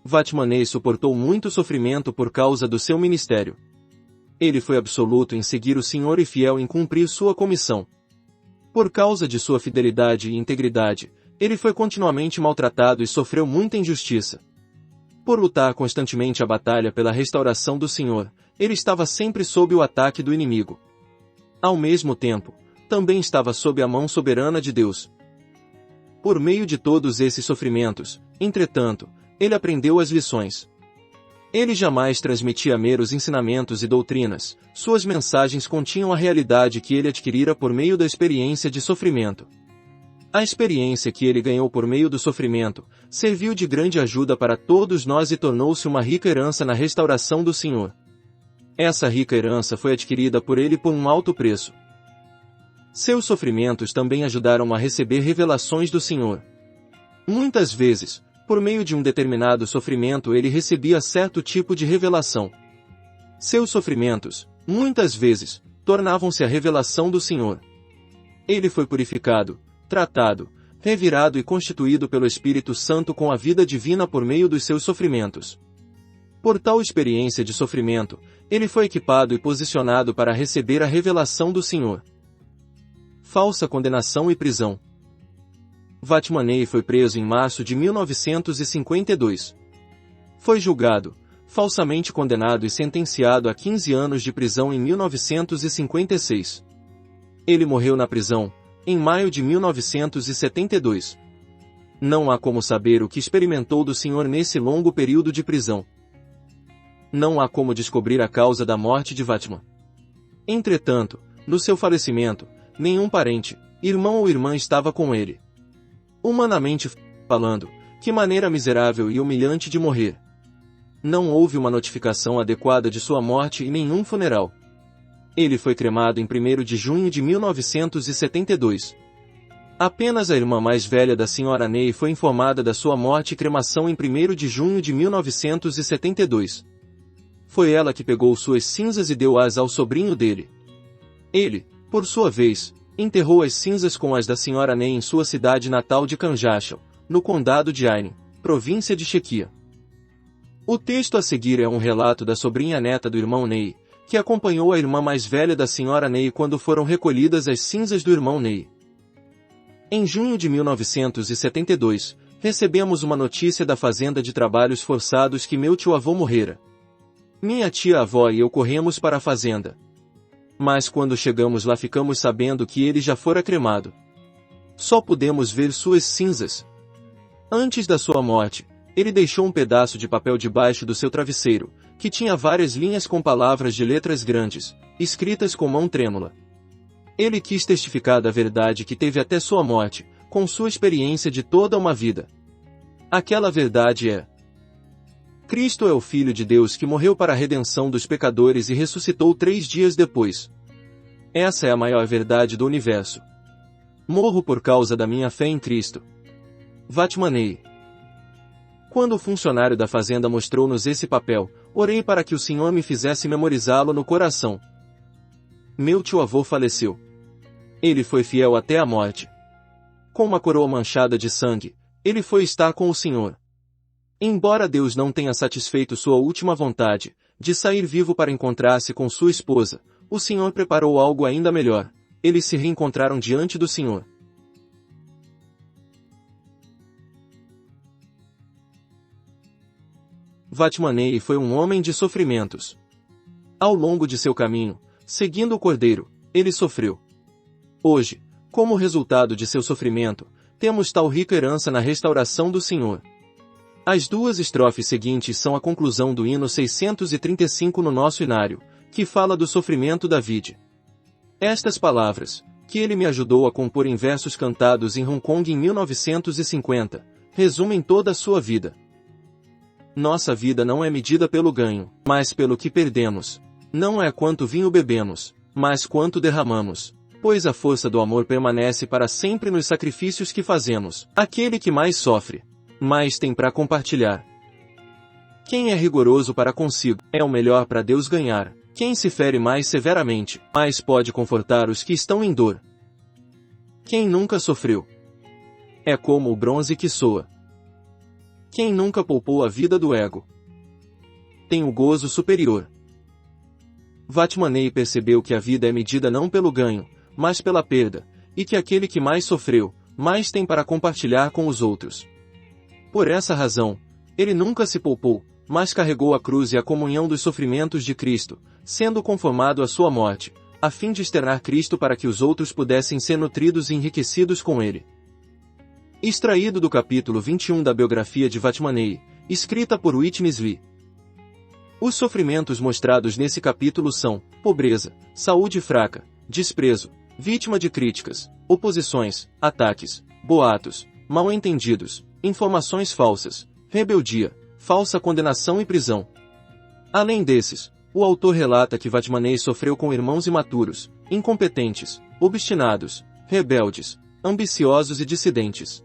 Vatmanei suportou muito sofrimento por causa do seu ministério. Ele foi absoluto em seguir o Senhor e fiel em cumprir sua comissão. Por causa de sua fidelidade e integridade, ele foi continuamente maltratado e sofreu muita injustiça. Por lutar constantemente a batalha pela restauração do Senhor, ele estava sempre sob o ataque do inimigo. Ao mesmo tempo, também estava sob a mão soberana de Deus. Por meio de todos esses sofrimentos, entretanto, ele aprendeu as lições. Ele jamais transmitia meros ensinamentos e doutrinas, suas mensagens continham a realidade que ele adquirira por meio da experiência de sofrimento. A experiência que ele ganhou por meio do sofrimento, serviu de grande ajuda para todos nós e tornou-se uma rica herança na restauração do Senhor. Essa rica herança foi adquirida por ele por um alto preço. Seus sofrimentos também ajudaram a receber revelações do Senhor. Muitas vezes, por meio de um determinado sofrimento ele recebia certo tipo de revelação. Seus sofrimentos, muitas vezes, tornavam-se a revelação do Senhor. Ele foi purificado, tratado, revirado e constituído pelo Espírito Santo com a vida divina por meio dos seus sofrimentos. Por tal experiência de sofrimento, ele foi equipado e posicionado para receber a revelação do Senhor. Falsa condenação e prisão. Vatmanei foi preso em março de 1952. Foi julgado, falsamente condenado e sentenciado a 15 anos de prisão em 1956. Ele morreu na prisão, em maio de 1972. Não há como saber o que experimentou do Senhor nesse longo período de prisão. Não há como descobrir a causa da morte de Vatman. Entretanto, no seu falecimento, nenhum parente, irmão ou irmã estava com ele. Humanamente falando, que maneira miserável e humilhante de morrer. Não houve uma notificação adequada de sua morte e nenhum funeral. Ele foi cremado em 1º de junho de 1972. Apenas a irmã mais velha da Sra. Ney foi informada da sua morte e cremação em 1º de junho de 1972. Foi ela que pegou suas cinzas e deu-as ao sobrinho dele. Ele, por sua vez, enterrou as cinzas com as da Sra. Ney em sua cidade natal de Kanjashal, no condado de Ain, província de Shekia. O texto a seguir é um relato da sobrinha neta do irmão Ney, que acompanhou a irmã mais velha da Sra. Ney quando foram recolhidas as cinzas do irmão Ney. Em junho de 1972, recebemos uma notícia da fazenda de trabalhos forçados que meu tio-avô morrera. Minha tia-avó e eu corremos para a fazenda. Mas quando chegamos lá ficamos sabendo que ele já fora cremado. Só pudemos ver suas cinzas. Antes da sua morte, ele deixou um pedaço de papel debaixo do seu travesseiro, que tinha várias linhas com palavras de letras grandes, escritas com mão trêmula. Ele quis testificar da verdade que teve até sua morte, com sua experiência de toda uma vida. Aquela verdade é: Cristo é o Filho de Deus que morreu para a redenção dos pecadores e ressuscitou 3 dias depois. Essa é a maior verdade do universo. Morro por causa da minha fé em Cristo. Vatmanei. Quando o funcionário da fazenda mostrou-nos esse papel, orei para que o Senhor me fizesse memorizá-lo no coração. Meu tio-avô faleceu. Ele foi fiel até a morte. Com uma coroa manchada de sangue, ele foi estar com o Senhor. Embora Deus não tenha satisfeito sua última vontade, de sair vivo para encontrar-se com sua esposa, o Senhor preparou algo ainda melhor. Eles se reencontraram diante do Senhor. Vatmanei foi um homem de sofrimentos. Ao longo de seu caminho, seguindo o Cordeiro, ele sofreu. Hoje, como resultado de seu sofrimento, temos tal rica herança na restauração do Senhor. As 2 estrofes seguintes são a conclusão do hino 635 no nosso inário, que fala do sofrimento da vide. Estas palavras, que ele me ajudou a compor em versos cantados em Hong Kong em 1950, resumem toda a sua vida. Nossa vida não é medida pelo ganho, mas pelo que perdemos. Não é quanto vinho bebemos, mas quanto derramamos. Pois a força do amor permanece para sempre nos sacrifícios que fazemos. Aquele que mais sofre, mais tem para compartilhar. Quem é rigoroso para consigo, é o melhor para Deus ganhar. Quem se fere mais severamente, mais pode confortar os que estão em dor. Quem nunca sofreu, é como o bronze que soa. Quem nunca poupou a vida do ego? Tem o gozo superior. Vatmanei percebeu que a vida é medida não pelo ganho, mas pela perda, e que aquele que mais sofreu, mais tem para compartilhar com os outros. Por essa razão, ele nunca se poupou, mas carregou a cruz e a comunhão dos sofrimentos de Cristo, sendo conformado à sua morte, a fim de externar Cristo para que os outros pudessem ser nutridos e enriquecidos com ele. Extraído do capítulo 21 da biografia de Vatmanei, escrita por Witness Lee. Os sofrimentos mostrados nesse capítulo são pobreza, saúde fraca, desprezo, vítima de críticas, oposições, ataques, boatos, mal-entendidos, informações falsas, rebeldia, falsa condenação e prisão. Além desses, o autor relata que Vatmanei sofreu com irmãos imaturos, incompetentes, obstinados, rebeldes, ambiciosos e dissidentes.